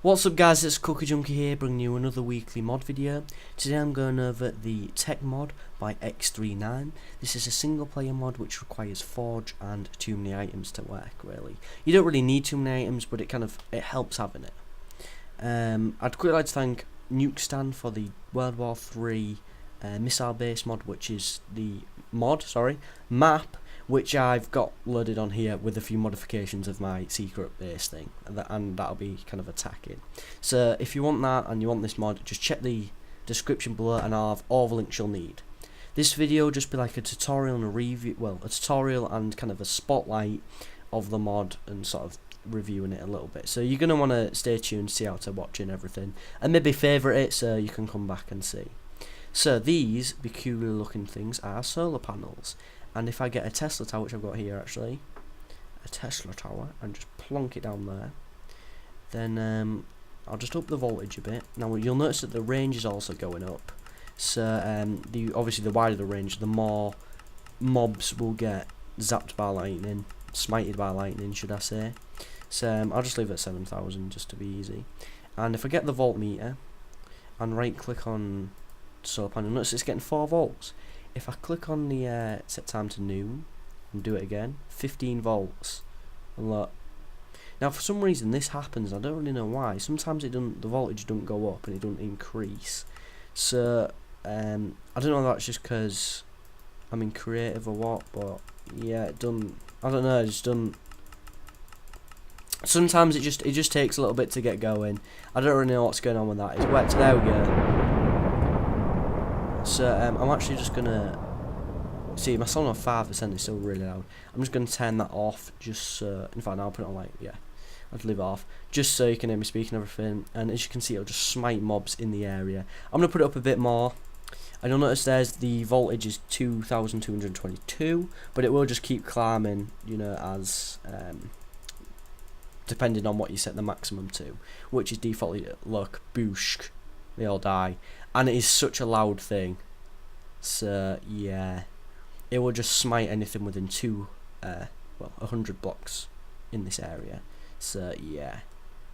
What's up guys, it's Cookie Junkie here, bringing you another weekly mod video. Today I'm going over the TecMod by X39. This is a single player mod which requires forge and too many items to work, really. You don't really need too many items, but it helps having it. I'd quite like to thank NukeStan for the World War III missile base mod, which is the map which I've got loaded on here with a few modifications of my secret base thing, and that'll be kind of attacking. So if you want that and you want this mod, just check the description below and I'll have all the links you'll need. This video will just be like a tutorial and a review, well, a tutorial and kind of a spotlight of the mod and sort of reviewing it a little bit. So you're going to want to stay tuned, see how to watch and everything, and maybe favourite it so you can come back and see. So these peculiar looking things are solar panels. And if I get a Tesla tower, which I've got here actually, a Tesla tower, and just plonk it down there, then I'll just up the voltage a bit. Now you'll notice that the range is also going up. So obviously the wider the range, the more mobs will get zapped by lightning, smited by lightning, should I say. So I'll just leave it at 7,000 just to be easy. And if I get the voltmeter and right click on solar panel, notice it's getting 4 volts. If I click on the set time to noon and do it again, 15 volts. And look. Now for some reason this happens, I don't really know why. Sometimes the voltage doesn't go up and it doesn't increase. So I don't know if that's just because I'm in creative or what, but yeah, it doesn't. I don't know, it just doesn't. Sometimes it just takes a little bit to get going. I don't really know what's going on with that. It's wet. There we go. So I'm actually just gonna see my sound on 5%. Is still really loud. I'm just gonna turn that off. Just so, in fact, I'll put it on like I'll leave it off just so you can hear me speaking and everything. And as you can see, it'll just smite mobs in the area. I'm gonna put it up a bit more. And you'll notice the voltage is 2,222, but it will just keep climbing, you know, as depending on what you set the maximum to, which is defaultly look boosh. They all die, and it is such a loud thing. So yeah, it will just smite anything within 100 blocks in this area. So yeah,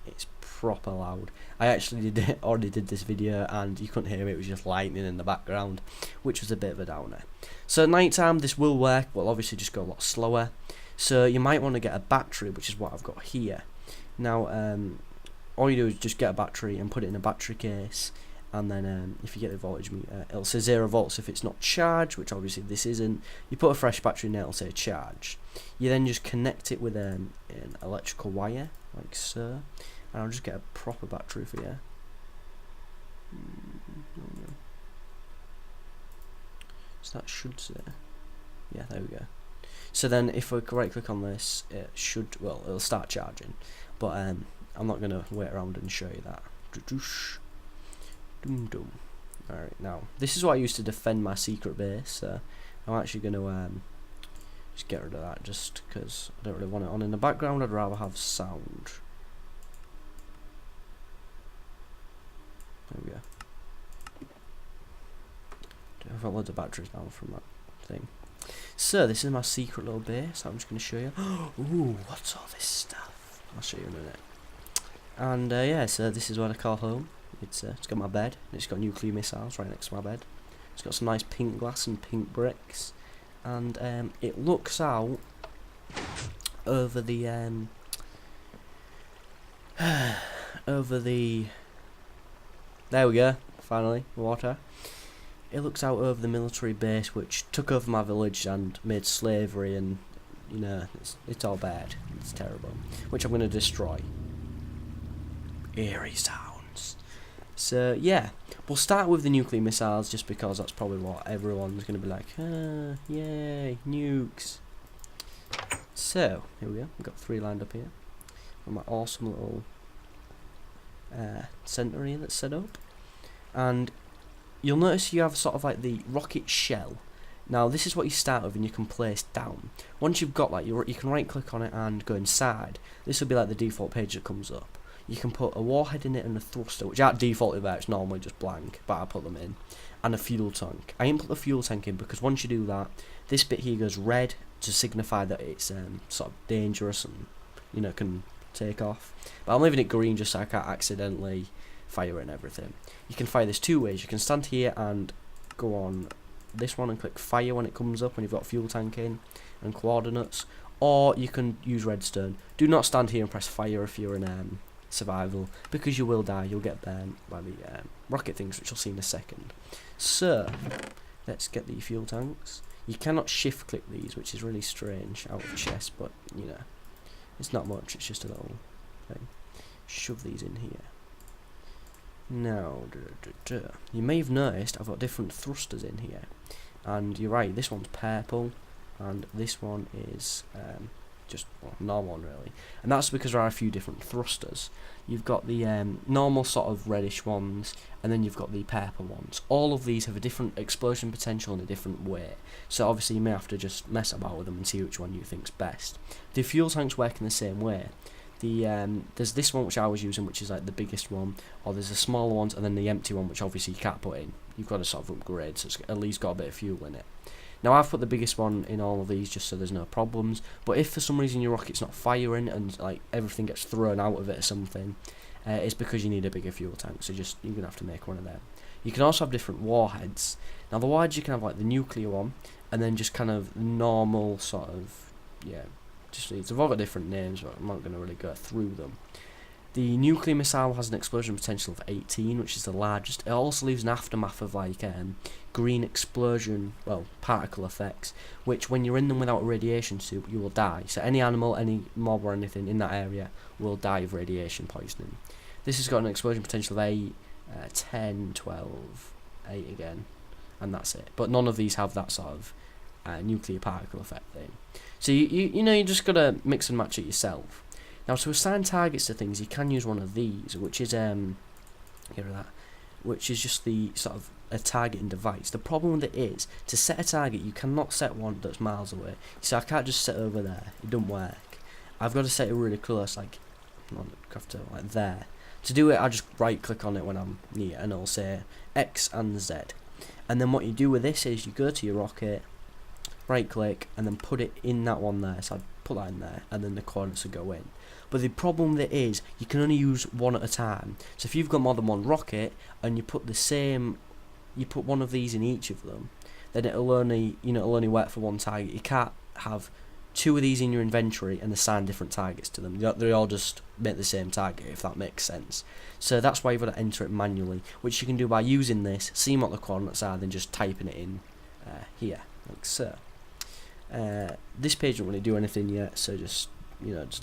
it's proper loud. I actually already did this video, and you couldn't hear it. It was just lightning in the background, which was a bit of a downer. So at night time, this will work, but obviously just go a lot slower. So you might want to get a battery, which is what I've got here. Now, all you do is just get a battery and put it in a battery case, and then if you get the voltage meter, it'll say 0 volts if it's not charged, which obviously this isn't. You put a fresh battery in there, it'll say charged. You then just connect it with an electrical wire, like so, and I'll just get a proper battery for you. So that should say, yeah, there we go. So then if we right click on this, it should, well, it'll start charging, but I'm not going to wait around and show you that. Alright, now this is what I used to defend my secret base, so I'm actually going to just get rid of that, just because I don't really want it on in the background. I'd rather have sound. There we go. I've got loads of batteries now from that thing. So this is my secret little base. I'm just going to show you. Ooh, what's all this stuff? I'll show you in a minute. And yeah, so this is what I call home. It's got my bed. It's got nuclear missiles right next to my bed. It's got some nice pink glass and pink bricks, and it looks out over the there we go. Finally, water. It looks out over the military base which took over my village and made slavery, and you know, it's all bad. It's terrible. Which I'm going to destroy. Eerie sounds. So yeah, we'll start with the nuclear missiles just because that's probably what everyone's going to be like, yay, nukes. So, here we go. We've got 3 lined up here. Got my awesome little centre here that's set up. And you'll notice you have sort of like the rocket shell. Now this is what you start with and you can place down. Once you've got that, you can right click on it and go inside. This will be like the default page that comes up. You can put a warhead in it and a thruster, which aren't defaulted there, it's normally just blank, but I put them in. And a fuel tank. I didn't put the fuel tank in because once you do that, this bit here goes red to signify that it's sort of dangerous and, you know, can take off. But I'm leaving it green just so I can't accidentally fire and everything. You can fire this two ways. You can stand here and go on this one and click fire when it comes up when you've got fuel tank in and coordinates, or you can use redstone. Do not stand here and press fire if you're in survival, because you will die. You'll get burned by the rocket things, which you'll see in a second. So let's get the fuel tanks. You cannot shift click these, which is really strange out of chest, but you know, it's not much, it's just a little thing. Shove these in here. Now, you may have noticed I've got different thrusters in here, and you're right, this one's purple, and this one is just normal one really, and that's because there are a few different thrusters. You've got the normal sort of reddish ones, and then you've got the purple ones. All of these have a different explosion potential in a different way, so obviously you may have to just mess about with them and see which one you think's best. The fuel tanks work in the same way. There's this one which I was using, which is like the biggest one, or there's the smaller ones, and then the empty one, which obviously you can't put in. You've got to sort of upgrade, so it's at least got a bit of fuel in it. Now I've put the biggest one in all of these just so there's no problems, but if for some reason your rocket's not firing and like everything gets thrown out of it or something, it's because you need a bigger fuel tank, so just you're going to have to make one of them. You can also have different warheads. Now the warheads you can have like the nuclear one, and then just kind of normal sort of, yeah, just they've all got different names, but I'm not going to really go through them. The nuclear missile has an explosion potential of 18, which is the largest. It also leaves an aftermath of like green explosion, well, particle effects, which when you're in them without a radiation suit, you will die. So any animal, any mob or anything in that area will die of radiation poisoning. This has got an explosion potential of 8, 10, 12, 8 again, and that's it. But none of these have that sort of nuclear particle effect thing. So you know, you just got to mix and match it yourself. Now to assign targets to things, you can use one of these, which is get rid of that, which is just the sort of a targeting device. The problem with it is, to set a target, you cannot set one that's miles away. So I can't just set it over there. It doesn't work. I've got to set it really close, like like there. To do it, I just right click on it when I'm near, and it'll say X and Z. And then what you do with this is you go to your rocket, right click, and then put it in that one there. So I'd put that in there, and then the coordinates will go in. But the problem with it is, you can only use one at a time. So if you've got more than one rocket, and you put one of these in each of them, then it'll only work for one target. You can't have two of these in your inventory and assign different targets to them. They all just make the same target, if that makes sense. So that's why you've got to enter it manually, which you can do by using this, seeing what the coordinates are, then just typing it in here, like so. This page doesn't really do anything yet, so just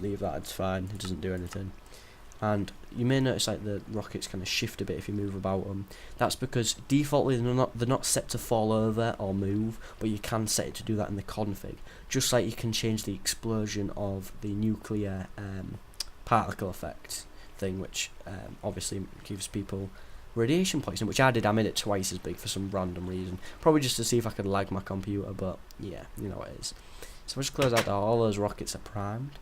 leave that, it's fine, it doesn't do anything. And you may notice like the rockets kind of shift a bit if you move about them. That's because defaultly they're not set to fall over or move, but you can set it to do that in the config. Just like you can change the explosion of the nuclear particle effect thing, which obviously gives people radiation poisoning, which I did. I made it twice as big for some random reason, probably just to see if I could lag my computer, but yeah, you know what it is. So I'll just close out that. All those rockets are primed,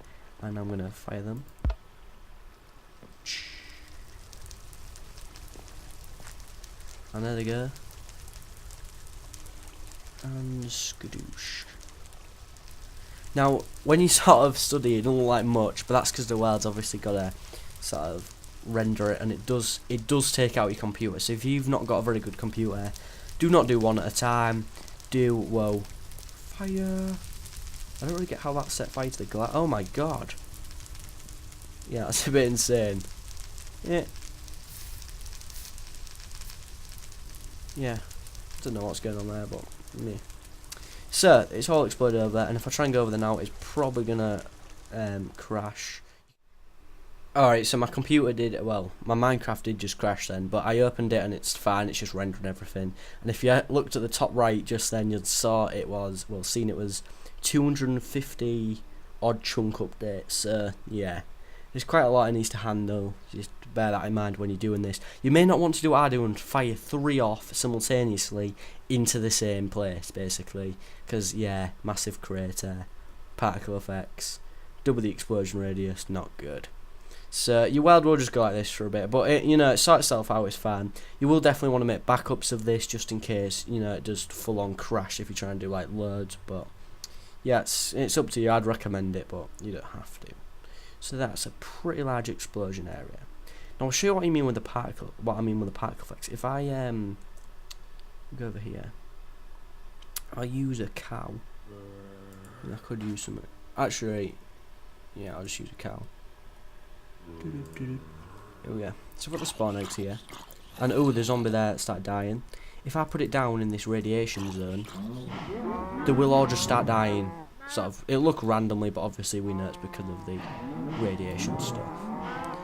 and I'm going to fire them. And there they go. And skadoosh. Now, when you sort of study, it doesn't look like much, but that's because the world's obviously got to sort of render it, and it does take out your computer. So if you've not got a very good computer, do not do one at a time. Fire. I don't really get how that set fire to the glass. Oh my god. Yeah, that's a bit insane. Yeah, don't know what's going on there, but me. So it's all exploded over there, and if I try and go over there now, it's probably gonna crash. Alright, so my computer did, well, my Minecraft did just crash then, but I opened it and it's fine, it's just rendering everything. And if you looked at the top right just then, you'd saw it was, well, seen it was 250 odd chunk updates. So yeah, there's quite a lot it needs to handle. Just bear that in mind when you're doing this. You may not want to do what I do and fire 3 off simultaneously into the same place, basically, because yeah, massive crater, particle effects, double the explosion radius, not good. So your world will just go like this for a bit, but it sorts itself out, it's fine. You will definitely want to make backups of this just in case it does full on crash if you try and do like loads. But yeah, it's up to you. I'd recommend it, but you don't have to. So that's a pretty large explosion area. Now I'll show you what I mean with the particle. What I mean with the particle effects. If I go over here, I'll use a cow. And I could use some. Actually, yeah, I'll just use a cow. Here we go. So I've got the spawn eggs here, and oh, the zombie there that started dying. If I put it down in this radiation zone, they will all just start dying. Sort of, it'll look randomly, but obviously we know it's because of the radiation stuff.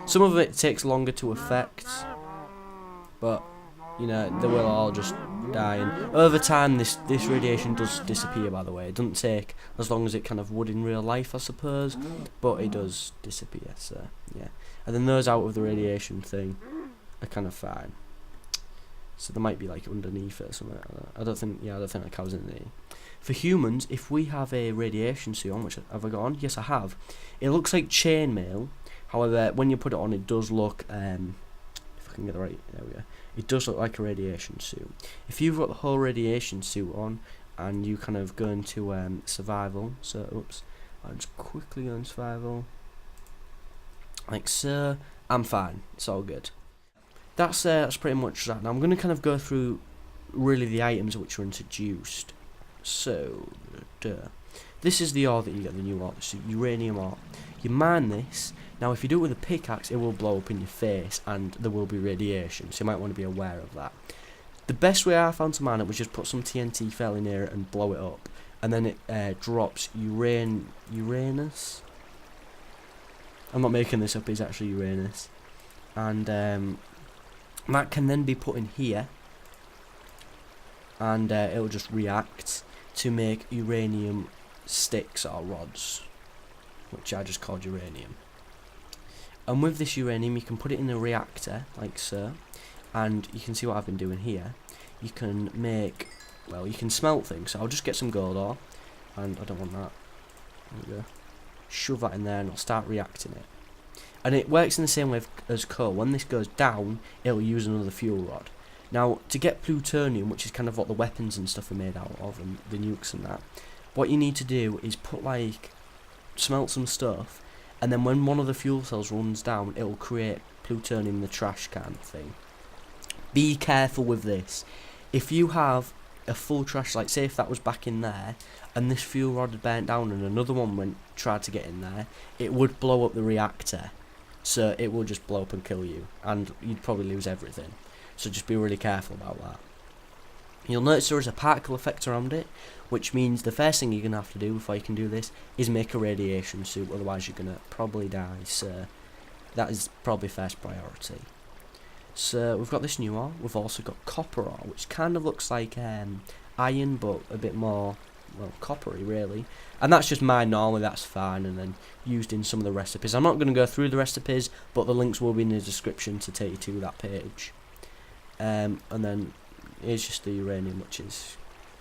Some of it takes longer to affect, but you know, they will all just die. And over time, this radiation does disappear, by the way. It doesn't take as long as it kind of would in real life, I suppose, but it does disappear, so yeah. And then those out of the radiation thing are kind of fine. So there might be like underneath it or something like that. I don't think the cow's in there. For humans, if we have a radiation suit on, which have I got on? Yes, I have. It looks like chainmail. However, when you put it on, it does look, if I can get the right, there we go. It does look like a radiation suit. If you've got the whole radiation suit on, and you kind of go into survival, so, oops, I'll just quickly go in survival, like so, I'm fine, it's all good. That's pretty much that. Now I'm going to kind of go through really the items which are introduced. So, this is the ore that you get, the new ore, so uranium ore. You mine this. Now if you do it with a pickaxe, it will blow up in your face and there will be radiation, so you might want to be aware of that. The best way I found to mine it was just put some TNT fairly near it and blow it up, and then it drops Uranus. I'm not making this up, it's actually Uranus. And that can then be put in here, and it will just react to make uranium sticks or rods, which I just called uranium. And with this uranium, you can put it in a reactor, like so, and you can see what I've been doing here. You can make, well, you can smelt things. So I'll just get some gold ore, and I don't want that. There we go. Shove that in there, and it'll start reacting it. And it works in the same way as coal. When this goes down, it'll use another fuel rod. Now, to get plutonium, which is kind of what the weapons and stuff are made out of, and the nukes and that, what you need to do is put smelt some stuff, and then when one of the fuel cells runs down, it will create plutonium in the trash can thing. Be careful with this. If you have a full trash, like say if that was back in there, and this fuel rod had burnt down and another one tried to get in there, it would blow up the reactor. So it will just blow up and kill you, and you'd probably lose everything. So just be really careful about that. You'll notice there is a particle effect around it, which means the first thing you're going to have to do before you can do this is make a radiation suit, otherwise you're going to probably die, so that is probably first priority. So we've got this new ore, we've also got copper ore, which kind of looks like iron, but a bit more, well, coppery really. And that's just mine normally, that's fine, and then used in some of the recipes. I'm not going to go through the recipes, but the links will be in the description to take you to that page. And then here's just the uranium, which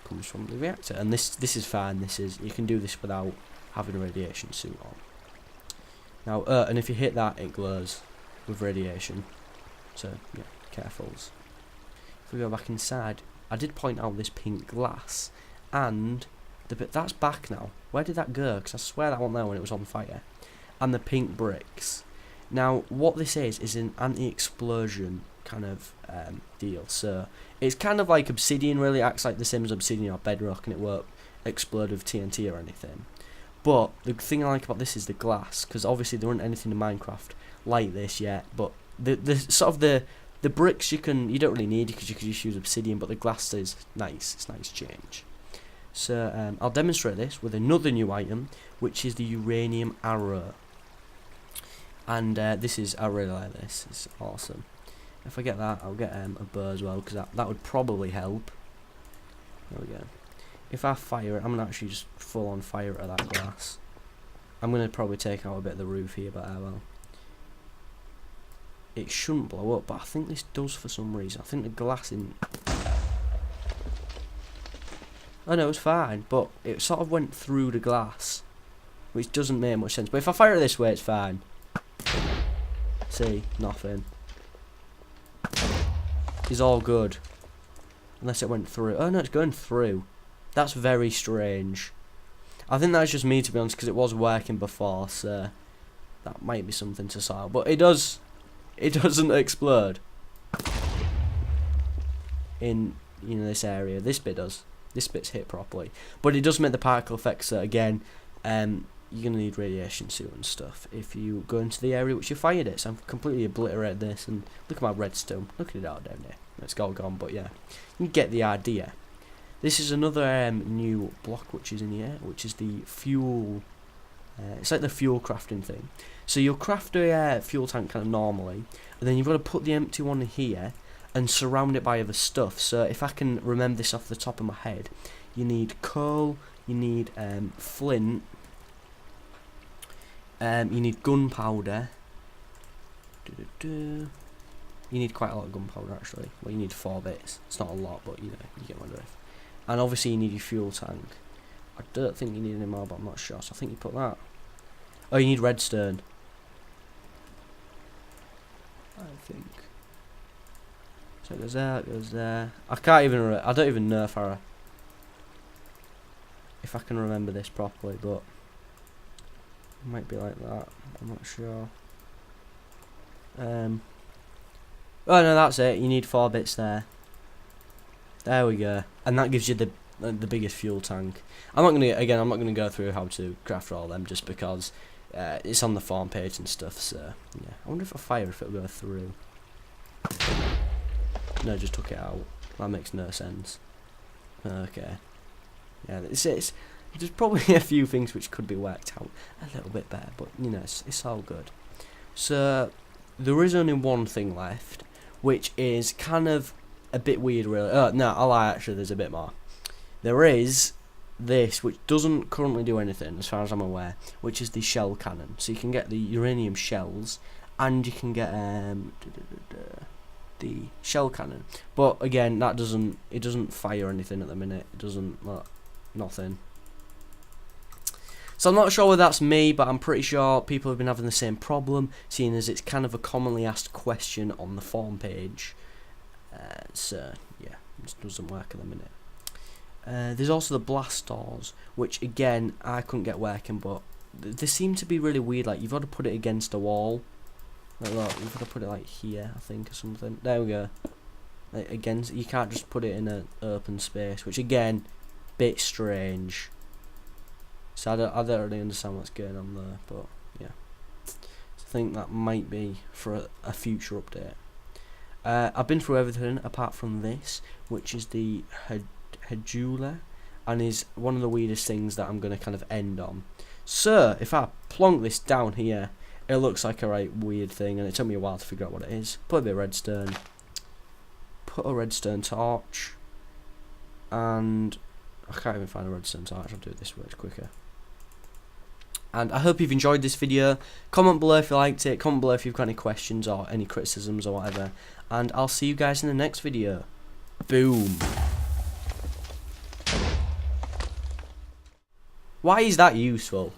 comes from the reactor, and this is fine. You can do this without having a radiation suit on. Now, and if you hit that, it glows with radiation. So yeah, carefuls. If we go back inside, I did point out this pink glass, and the bit that's back now. Where did that go? Because I swear that wasn't there when it was on fire. And the pink bricks. Now, what this is an anti-explosion kind of deal. So it's kind of like obsidian, really. It acts like the same as obsidian or bedrock, and it won't explode with TNT or anything. But the thing I like about this is the glass, because obviously there isn't anything in Minecraft like this yet. But the sort of the bricks you don't really need, because you could just use obsidian. But the glass is nice. It's nice change. So I'll demonstrate this with another new item, which is the uranium arrow. And I really like this. It's awesome. If I get that, I'll get a bow as well, because that would probably help. There we go. If I fire it, I'm going to actually just full on fire it at that glass. I'm going to probably take out a bit of the roof here, but I will. It shouldn't blow up, but I think this does for some reason. I think the glass in... Oh no, it's fine, but it sort of went through the glass, which doesn't make much sense. But if I fire it this way, it's fine. See, nothing. It's all good. Unless it went through. Oh no, it's going through. That's very strange. I think that's just me, to be honest, because it was working before, so that might be something to sort out. But it doesn't explode in, you know, this area. This bit does. This bit's hit properly, but it does make the particle effects that, again, you're going to need radiation suit and stuff if you go into the area which you fired it. So I'm completely obliterated this, and look at my redstone. Look at it out down there. It's all gone, but yeah, you get the idea. This is another new block which is in here, which is the fuel. It's like the fuel crafting thing. So you'll craft a fuel tank kind of normally, and then you've got to put the empty one here and surround it by other stuff. So if I can remember this off the top of my head, you need coal, you need flint, you need gunpowder. You need quite a lot of gunpowder actually. Well, you need 4 bits. It's not a lot, but you know, you get my drift. And obviously you need your fuel tank. I don't think you need any more, but I'm not sure. So I think you put that. Oh, you need redstone. I think. So it goes there, it goes there. I can't even. I don't even know if I can remember this properly, but it might be like that. I'm not sure. Oh no, that's it. You need 4 bits there. There we go, and that gives you the biggest fuel tank. I'm not gonna go through how to craft all them just because it's on the farm page and stuff. So yeah, I wonder if I fire if it'll go through. No, just took it out. That makes no sense. Okay. Yeah, there's probably a few things which could be worked out a little bit better, but you know, it's all good. So there is only one thing left, which is kind of a bit weird, really. No, I lie. Actually, there's a bit more. There is this, which doesn't currently do anything, as far as I'm aware, which is the shell cannon. So you can get the uranium shells, and you can get the shell cannon. But again, that doesn't fire anything at the minute. It doesn't, nothing. So I'm not sure whether that's me, but I'm pretty sure people have been having the same problem, seeing as it's kind of a commonly asked question on the forum page. So yeah, it just doesn't work at the minute. There's also the blast doors, which again I couldn't get working, but they seem to be really weird. Like, you've got to put it against a wall. Like, look, you've got to put it like here, I think, or something. There we go. Like, against, you can't just put it in an open space, which again, bit strange. So I don't really understand what's going on there, but yeah. So I think that might be for a future update. I've been through everything apart from this, which is the Hedula, and is one of the weirdest things that I'm going to kind of end on. So if I plonk this down here, it looks like a right weird thing, and it took me a while to figure out what it is. Put a bit of redstone, put a redstone torch, and I can't even find a redstone torch. I'll do it this way, it's quicker. And I hope you've enjoyed this video. Comment below if you liked it. Comment below if you've got any questions or any criticisms or whatever. And I'll see you guys in the next video. Boom. Why is that useful?